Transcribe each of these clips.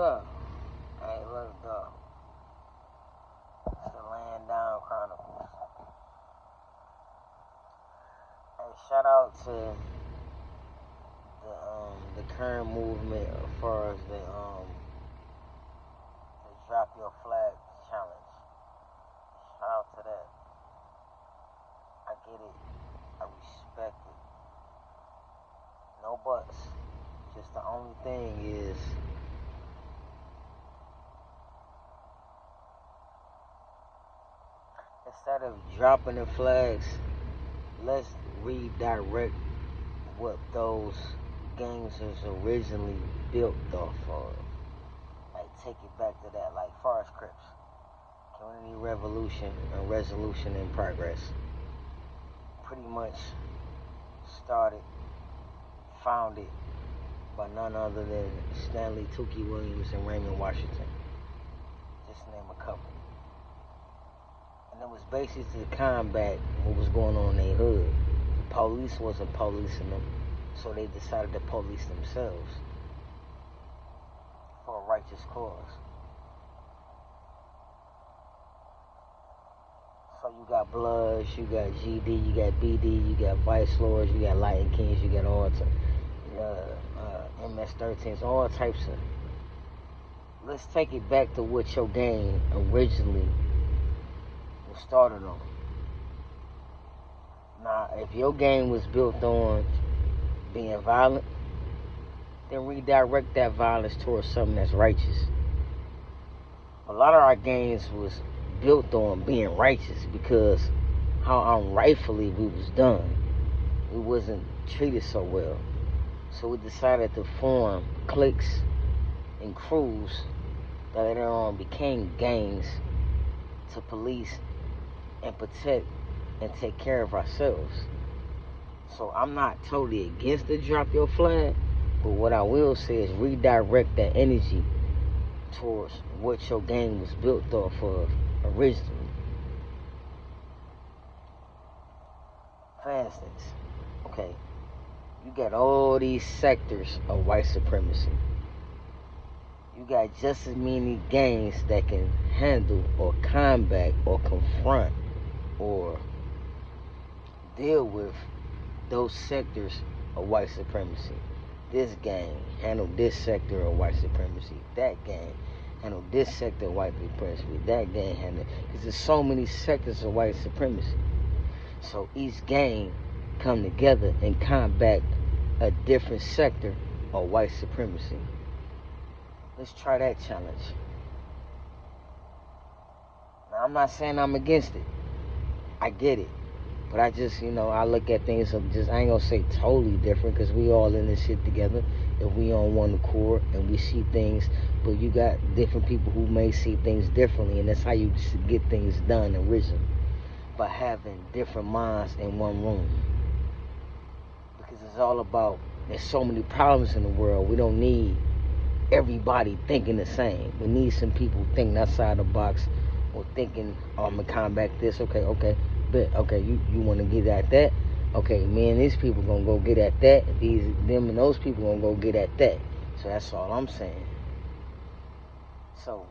up? Hey, look up. It's the Laying Down Chronicles. Hey, shout out to the current movement as far as the drop your flag challenge. Shout out to that. I get it. I respect it. No buts. Just the only thing is instead of dropping the flags, let's redirect what those games was originally built off of. Like take it back to that, like Forest Crips, Community Revolution and Resolution in Progress. Pretty much founded by none other than Stanley Tookie Williams and Raymond Washington. Just to name a couple. And it was basically to combat what was going on in their hood. The police wasn't policing them, so they decided to police themselves for a righteous cause. So you got Bloods, you got GD, you got BD, you got Vice Lords, you got Lion Kings, you got all MS-13s, all types of. Let's take it back to what your game originally was started on. Now, if your game was built on being violent, then redirect that violence towards something that's righteous. A lot of our games was built on being righteous because how unrightfully we was done. We wasn't treated so well. So we decided to form cliques and crews that later on became gangs to police and protect and take care of ourselves. So I'm not totally against the drop your flag, but what I will say is redirect that energy towards what your game was built off of originally. For instance, okay, you got all these sectors of white supremacy. You got just as many gangs that can handle or combat or confront or deal with those sectors of white supremacy. This gang handled this sector of white supremacy. That gang handled this sector of white supremacy. That gang handled, because there's so many sectors of white supremacy. So each gang come together and combat a different sector of white supremacy. Let's try that challenge. Now, I'm not saying I'm against it. I get it. But I just, I look at things of just, I ain't gonna say totally different, because we all in this shit together. If we on one accord and we see things, but you got different people who may see things differently, and that's how you get things done originally. By having different minds in one room. Because it's all about, there's so many problems in the world. We don't need everybody thinking the same. We need some people thinking outside the box, or thinking, oh, I'm gonna combat this. Okay, but okay, you want to get at that? Okay, me and these people gonna go get at that. Them and those people gonna go get at that. So that's all I'm saying. So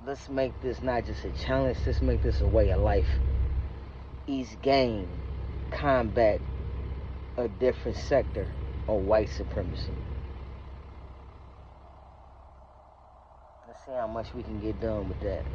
let's make this not just a challenge. Let's make this a way of life. Each gang combat a different sector of white supremacy. Let's see how much we can get done with that.